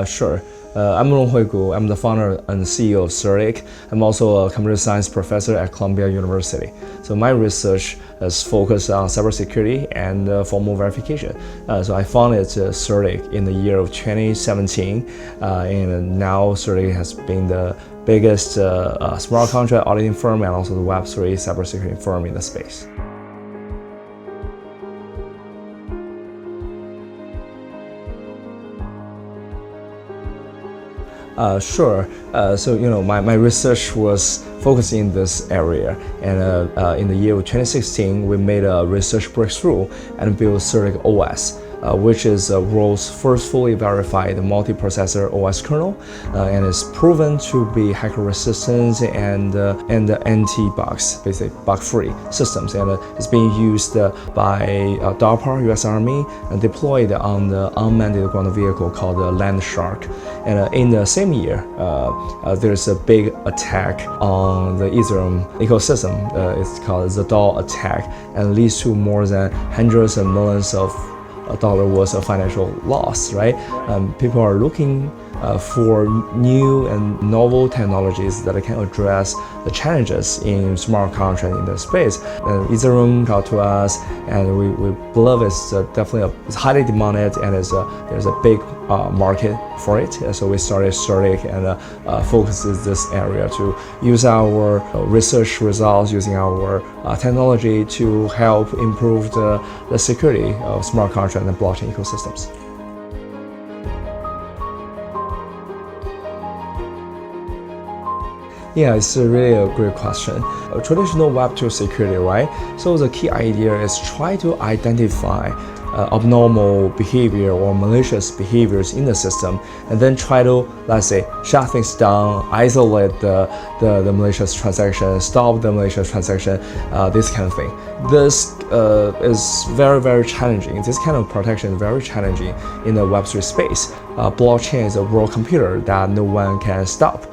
Sure. I'm Ronghui Gu. I'm the founder and CEO of CertiK. I'm also a computer science professor at Columbia University. So my research is focused on cybersecurity and formal verification. So I founded CertiK in the year of 2017, and now CertiK has been the biggest smart contract auditing firm and also the Web3 cybersecurity firm in the space. Sure. So my research was focusing in this area, and in the year of 2016, we made a research breakthrough and built CertiK OS, which is the world's first fully verified multiprocessor OS kernel, and is proven to be hacker-resistant and anti-bugs, basically bug-free systems, and it's being used by DARPA, U.S. Army, and deployed on the unmanned ground vehicle called the Landshark. And in the same year, there's a big attack on the Ethereum ecosystem. It's called the DAO attack, and leads to more than hundreds of millions of dollar worth of financial loss, right? People are looking for new and novel technologies that can address the challenges in smart contract in the space. And Ethereum came to us, and we believe it's definitely it's highly demanded, and there's a big market for it. So we started CertiK and focuses this area to use our research results, using our technology to help improve the security of smart contract and blockchain ecosystems. Yeah, it's really a great question. Traditional Web2 security, right? So the key idea is try to identify abnormal behavior or malicious behaviors in the system, and then try to, let's say, shut things down, isolate the malicious transaction, stop the malicious transaction, this kind of thing. This is very, very challenging. This kind of protection is very challenging in the Web3 space. Blockchain is a world computer that no one can stop.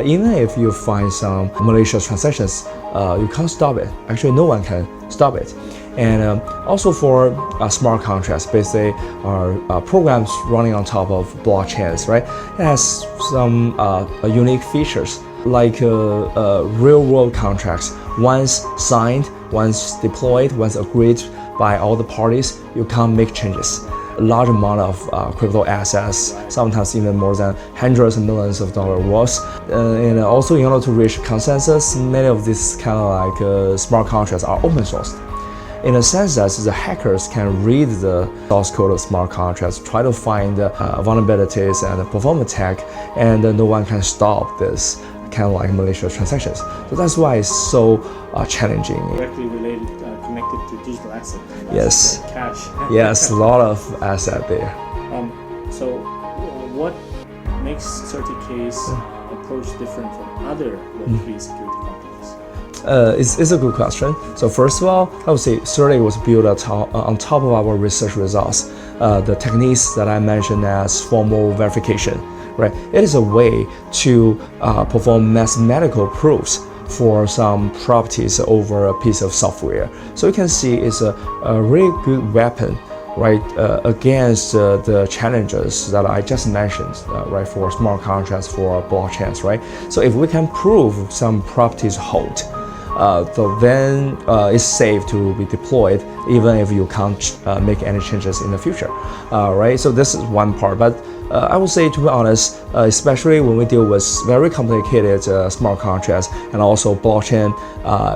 Even if you find some malicious transactions, you can't stop it. Actually, no one can stop it. And also for smart contracts, basically are programs running on top of blockchains, right? It has some unique features, like real-world contracts. Once signed, once deployed, once agreed by all the parties, you can't make changes. A large amount of crypto assets, sometimes even more than hundreds of millions of dollars worth. And also, in order to reach consensus, many of these kind of like smart contracts are open sourced. In a sense that the hackers can read the source code of smart contracts, try to find vulnerabilities and perform attack, and no one can stop this kind of like malicious transactions. So that's why it's so challenging. Directly related, connected to digital asset. Yes. Like cash. Yes, a lot of asset there. So what makes CertiK's approach different from other Web3 security companies? It's a good question. So first of all, I would say CertiK was built on top of our research results. The techniques that I mentioned as formal verification, right? It is a way to perform mathematical proofs for some properties over a piece of software. So you can see it's a really good weapon, right, against the challenges that I just mentioned, right, for smart contracts, for blockchains, right? So if we can prove some properties hold, so then it's safe to be deployed, even if you can't make any changes in the future, right? So this is one part, but I would say, to be honest, especially when we deal with very complicated smart contracts and also blockchain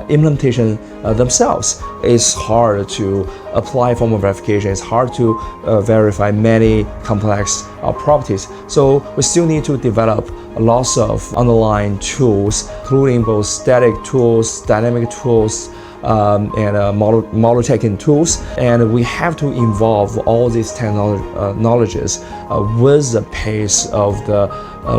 implementation themselves, it's hard to apply formal verification. It's hard to verify many complex properties. So we still need to develop lots of underlying tools, including both static tools, dynamic tools, and model checking tools, and we have to involve all these knowledges with the pace of the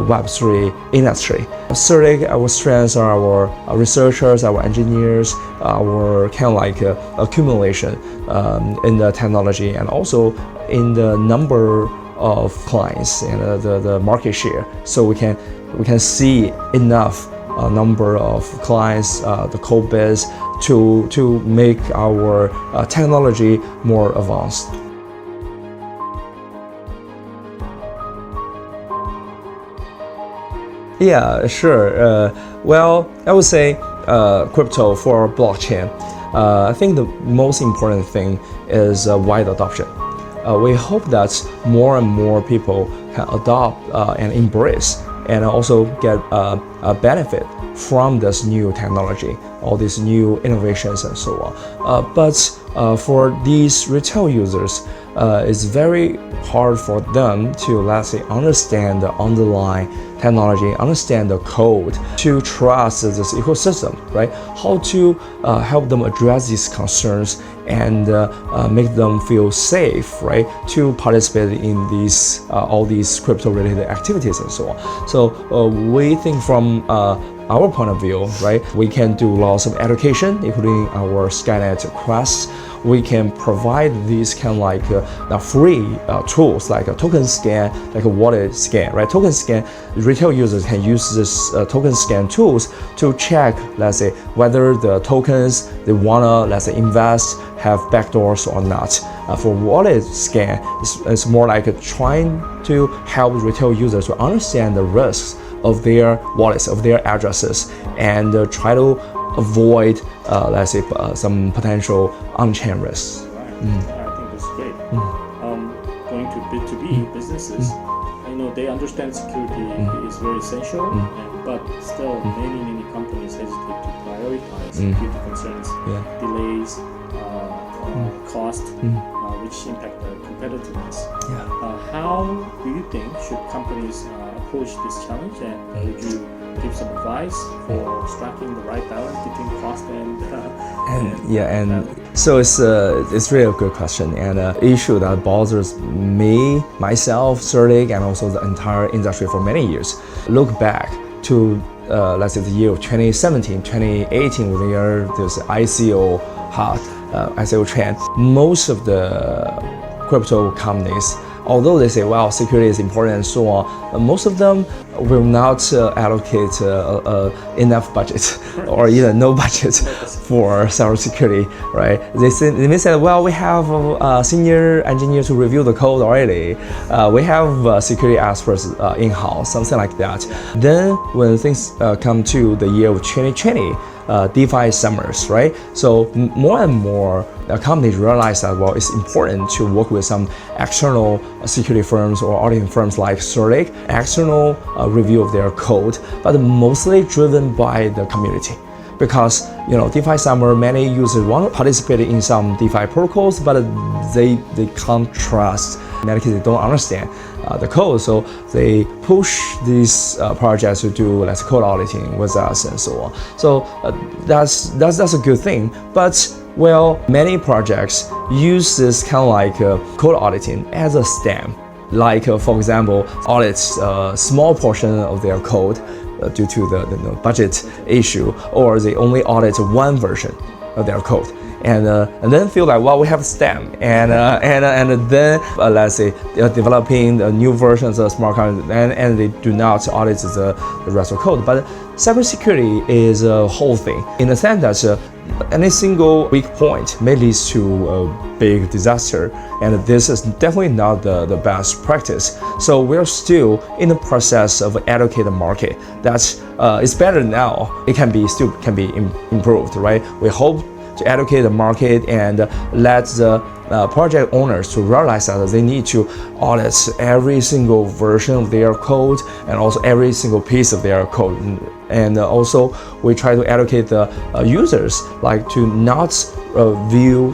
Web3 industry. CertiK, our strengths are our researchers, our engineers, our kind of like accumulation in the technology, and also in the number of clients and the market share. So we can see enough number of clients, the code base, to make our technology more advanced. Yeah, sure. Well, I would say crypto for blockchain. I think the most important thing is wide adoption. We hope that more and more people can adopt and embrace and also get a benefit from this new technology, all these new innovations and so on. But for these retail users, it's very hard for them to, let's say, understand the underlying technology, understand the code, to trust this ecosystem, right? How to help them address these concerns and make them feel safe, right? To participate in these all these crypto-related activities and so on. So we think from our point of view, right? We can do lots of education, including our Skynet Quest. We can provide these kind of like free tools like a token scan, like a wallet scan, right? Token scan, retail users can use this token scan tools to check, let's say, whether the tokens they wanna, let's say, invest have backdoors or not. For wallet scan, it's more like trying to help retail users to understand the risks of their wallets, of their addresses, and try to avoid, let's say, some potential on-chain risks. Right. I think that's great. Going to B2B businesses, I know they understand security is very essential, but still many companies hesitate to prioritize due to concerns, delays, cost, which impact their competitiveness. How do you think should companies approach this challenge, and would you give some advice for striking the right balance between cost and so it's really a good question, and an issue that bothers me, myself, CertiK, and also the entire industry for many years. Look back to let's say the year of 2017, 2018, where there's ICO ICO trend. Most of the crypto companies, although they say, well, security is important and so on, most of them will not allocate enough budget or even no budget for cybersecurity, right? They may say, well, we have a senior engineer to review the code already. We have security experts in-house, something like that. Then when things come to the year of 2020, DeFi summers, right? So more and more companies realize that, well, it's important to work with some external security firms or auditing firms like CertiK, external review of their code, but mostly driven by the community. Because DeFi summer, many users want to participate in some DeFi protocols, but they can't trust. In many cases, they don't understand the code, so they push these projects to do, let's say, code auditing with us and so on. So that's a good thing. But well, many projects use this kind of like code auditing as a stamp. Like for example, audits a small portion of their code due to the budget issue, or they only audit one version of their code, and then feel like, well, we have STEM, and then let's say they're developing the new versions of smart contracts, and they do not audit the rest of code. But cybersecurity is a whole thing, in the sense that any single weak point may lead to a big disaster, and this is definitely not the best practice. So we're still in the process of educating the market that it's better now. It can be improved, right? We hope to educate the market and let the project owners to realize that they need to audit every single version of their code and also every single piece of their code. And also we try to educate the users like to not view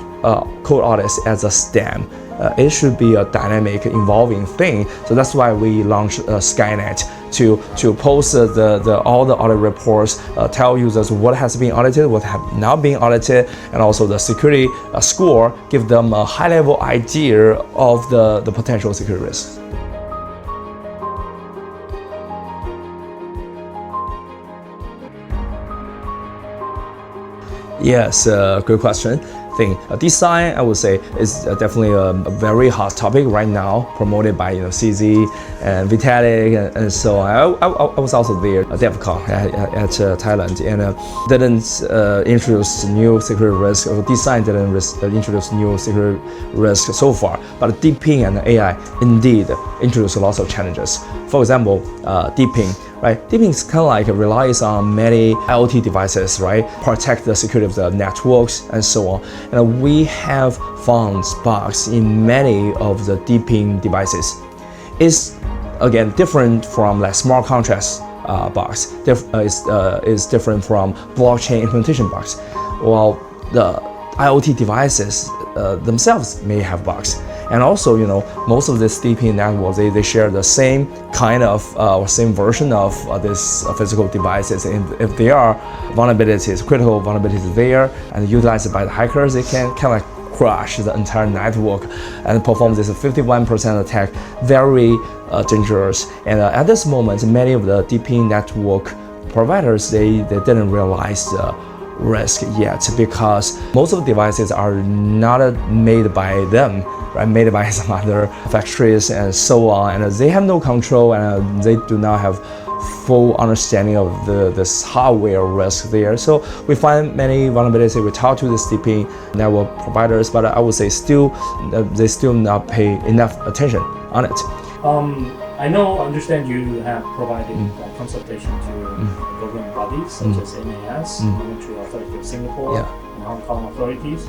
code audits as a stamp. It should be a dynamic, evolving thing. So that's why we launched Skynet to post all the audit reports, tell users what has been audited, what have not been audited, and also the security score, give them a high-level idea of the potential security risks. Yes, good question. DeSci, I would say, is definitely a very hot topic right now, promoted by CZ and Vitalik and so on. I was also there at DevCon at Thailand, and didn't introduce new security risk. DeSci didn't introduce new security risk so far, but DePIN and AI indeed introduce lots of challenges. For example, DePIN right? DePIN is kind of like relies on many IoT devices, right? Protect the security of the networks and so on. And we have found bugs in many of the DePIN devices. It's again different from like smart contracts bugs. Is different from blockchain implementation bugs. Well, the IoT devices themselves may have bugs. And also, most of these DePIN networks, they share the same kind of or same version of these physical devices. And if there are vulnerabilities, critical vulnerabilities there, and utilized by the hackers, they can kind of crash the entire network and perform this 51% attack. Very dangerous. And at this moment, many of the DePIN network providers, they didn't realize the risk yet, because most of the devices are not made by them, right? Made by some other factories and so on, and they have no control, and they do not have full understanding of this hardware risk there. So we find many vulnerabilities. We talk to the DePIN network providers, but I would say they still not pay enough attention on it. Understand you have provided consultation to government bodies such as MAS, Monetary Authority of Singapore, and Hong Kong authorities.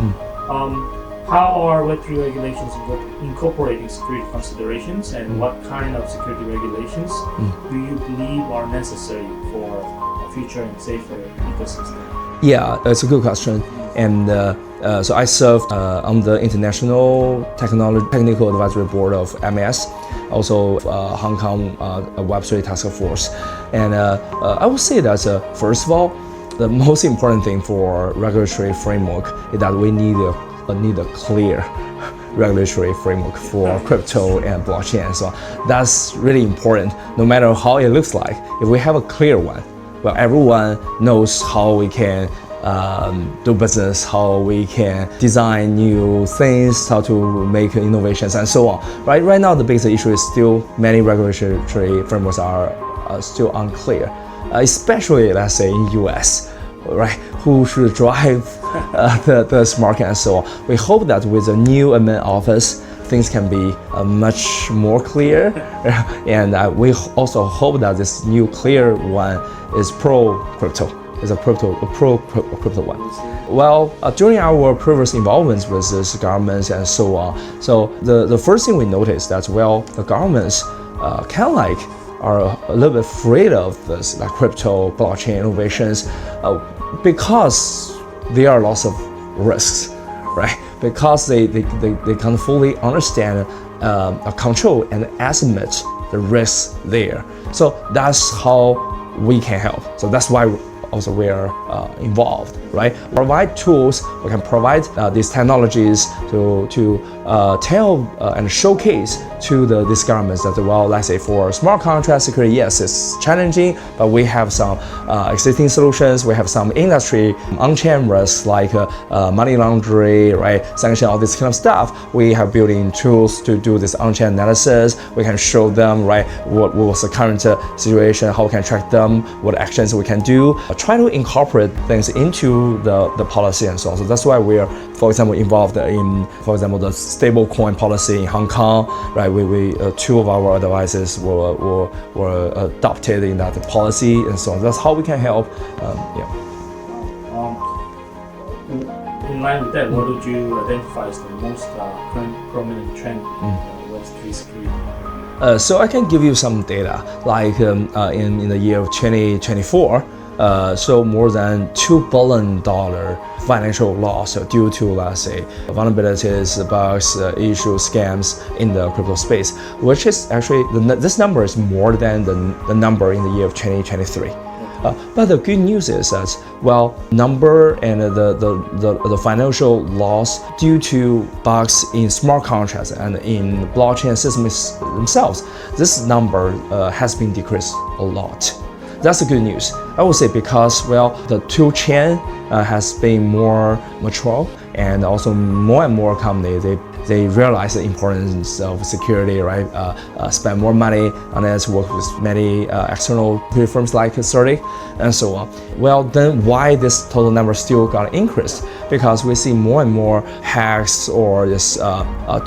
How are Web3 regulations incorporating security considerations, and what kind of security regulations do you believe are necessary for a future and safer ecosystem? Yeah, that's a good question. And so I serve on the International Technical Advisory Board of MAS, also Hong Kong Web3 Task Force. And I would say that first of all, the most important thing for regulatory framework is that we need a clear regulatory framework for crypto and blockchain and so on. That's really important, no matter how it looks like. If we have a clear one, well, everyone knows how we can do business, how we can design new things, how to make innovations and so on. Right now, the biggest issue is still many regulatory frameworks are still unclear, especially let's say in US, right? Who should drive the market and so on. We hope that with the new admin office, things can be much more clear, and we also hope that this new clear one is pro-crypto. Is a pro-crypto one. Well, during our previous involvements with this governments and so on, so the first thing we noticed that, well, the governments kind of like are a little bit afraid of this like crypto blockchain innovations because there are lots of risks, right? Because they can't fully understand, control and estimate the risks there. So that's how we can help. So that's why also we are involved, right? Provide tools, we can provide these technologies to tell and showcase to these governments that, well, let's say for smart contract security, yes, it's challenging, but we have some existing solutions. We have some industry on-chain risks like money laundering, right? Sanction, all this kind of stuff. We have built-in tools to do this on-chain analysis. We can show them, right, what was the current situation, how we can track them, what actions we can do. Try to incorporate things into the policy and so on. So that's why we're, for example, involved in, for example, the stablecoin policy in Hong Kong, right? We two of our advices were adopted in that policy and so on. That's how we can help. In line with that, what would you identify as the most prominent trend in Web3 security? So I can give you some data, like in the year of 2024, so more than $2 billion financial loss due to, let's say, vulnerabilities, bugs, issues, scams in the crypto space, which is actually, this number is more than the number in the year of 2023. But the good news is that, well, number and the financial loss due to bugs in smart contracts and in blockchain systems themselves, this number has been decreased a lot. That's the good news. I would say because, well, the tool chain has been more mature, and also more and more companies, they realize the importance of security, right? Spend more money on it, work with many external firms like CertiK and so on. Well, then why this total number still got increased? Because we see more and more hacks or this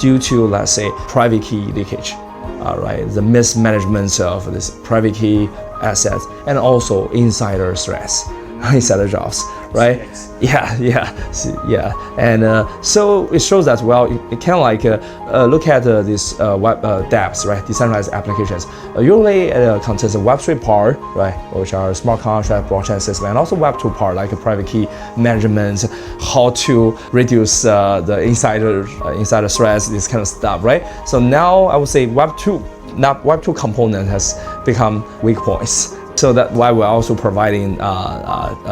due to, let's say, private key leakage. Right, the mismanagement of this private key assets, and also insider threats, insider jobs, right? Yeah. And so it shows that, well, you can like look at these web dApps, right? Decentralized applications. Usually it contains a Web3 part, right, which are smart contract, blockchain system, and also Web2 part, like a private key management, how to reduce the insider threats, this kind of stuff, right? So now I would say Web2 component has become weak points. So that's why we're also providing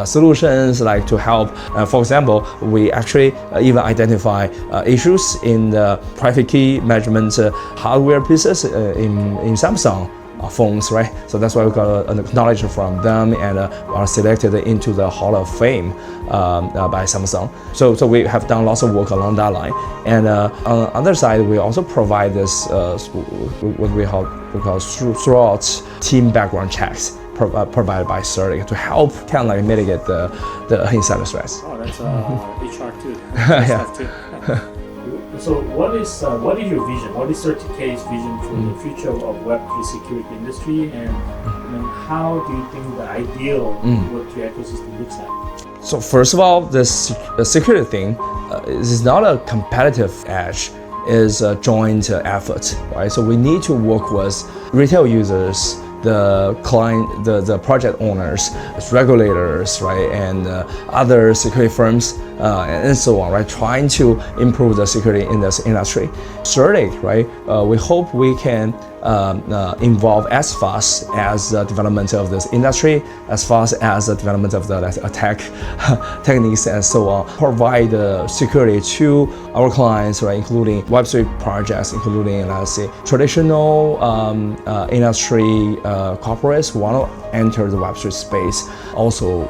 solutions like to help. For example, we actually even identify issues in the private key management hardware pieces in Samsung phones, right? So that's why we got an acknowledgement from them and are selected into the Hall of Fame by Samsung. So we have done lots of work along that line. And on the other side, we also provide this what we call throughout team background checks provided by CertiK to help kind of like mitigate the insider threats. Oh, that's HR too. Yeah. Too. So what is your vision? What is CertiK's vision for the future of Web3 security industry, and how do you think the ideal Web3 ecosystem looks like? So first of all, this security thing is not a competitive edge, is a joint effort, right? So we need to work with retail users, the client, the project owners, regulators, right, and other security firms, and so on, right, trying to improve the security in this industry. CertiK, right, we hope we can involve as fast as the development of this industry, as fast as the development of the attack techniques and so on, provide security to our clients, right, including Web3 projects, including, let's say, traditional industry corporates who want to enter the Web3 space, also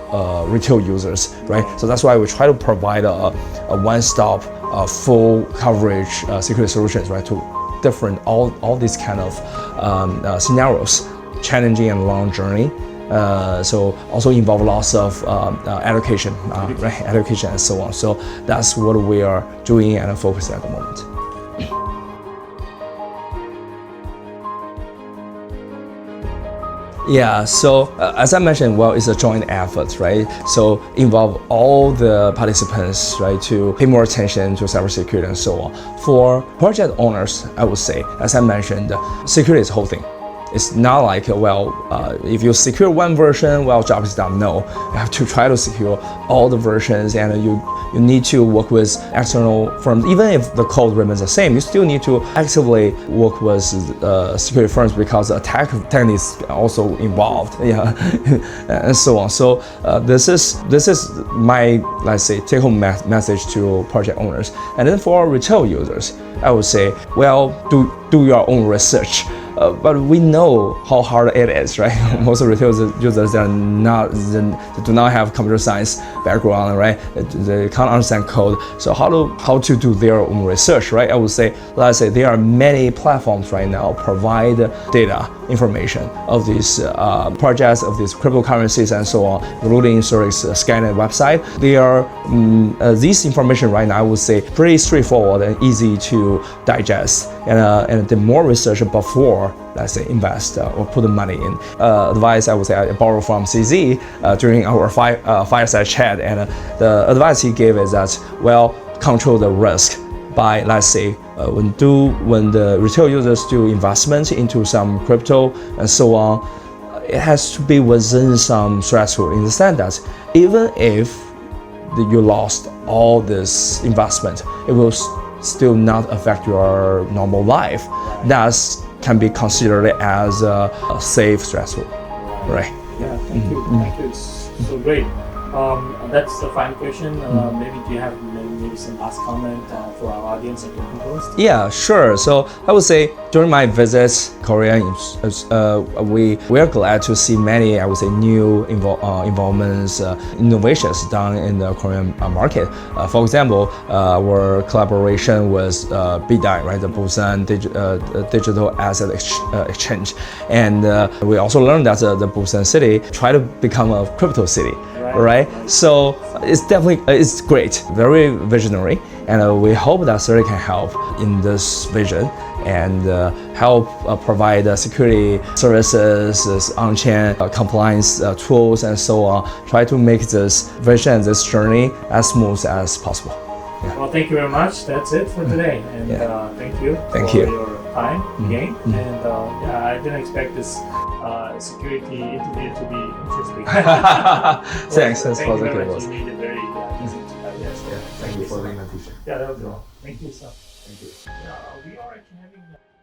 retail users, right? So that's why we try to provide a one-stop, full coverage security solutions, right, to different all these kind of scenarios, challenging and long journey. So also involve lots of education, right? Education and so on. So that's what we are doing and focusing at the moment. Yeah, so as I mentioned, well, it's a joint effort, right? So involve all the participants, right, to pay more attention to cybersecurity and so on. For project owners, I would say, as I mentioned, security is the whole thing. It's not like, if you secure one version, well, job is done. No, you have to try to secure all the versions, and you need to work with external firms. Even if the code remains the same, you still need to actively work with security firms because attack techniques are also involved, yeah, and so on. So this is my, let's say, take-home message to project owners. And then for retail users, I would say, well, do your own research. But we know how hard it is, right? Most retail users they do not have computer science background, right? They can't understand code. So how to do their own research, right? I would say, let's say there are many platforms right now provide data, information of these projects, of these cryptocurrencies and so on, including CertiK's Skynet website. They are this information right now, I would say, pretty straightforward and easy to digest, and the more research before, let's say, invest or put the money in. Advice I would say I borrow from CZ during our fireside chat, and the advice he gave is that, well, control the risk by, let's say, when the retail users do investment into some crypto and so on, it has to be within some threshold, in the sense that even if you lost all this investment, it will still not affect your normal life. That can be considered as a safe threshold, right? Yeah, thank you. Thank you. It's so great. That's the final question. Maybe do you have maybe some last comment for our audience at TokenPost? Yeah, sure. So I would say during my visits Korea, we are glad to see many, I would say, new involvements, innovations done in the Korean market. For example, our collaboration with BDI, right, the Busan Digital Asset Exchange, and we also learned that the Busan city tried to become a crypto city. right? So it's definitely it's great, very visionary, and we hope that CertiK can help in this vision and help provide security services, on-chain compliance tools, and so on. Try to make this vision, this journey as smooth as possible. Well, thank you very much. That's it for today, and thank you for your time again. And I didn't expect this security interview to be interesting. Thanks for the You cable. made it very easy to digest. Thank you for the invitation. Yeah, that was all. Thank you, sir. Thank you. Yeah.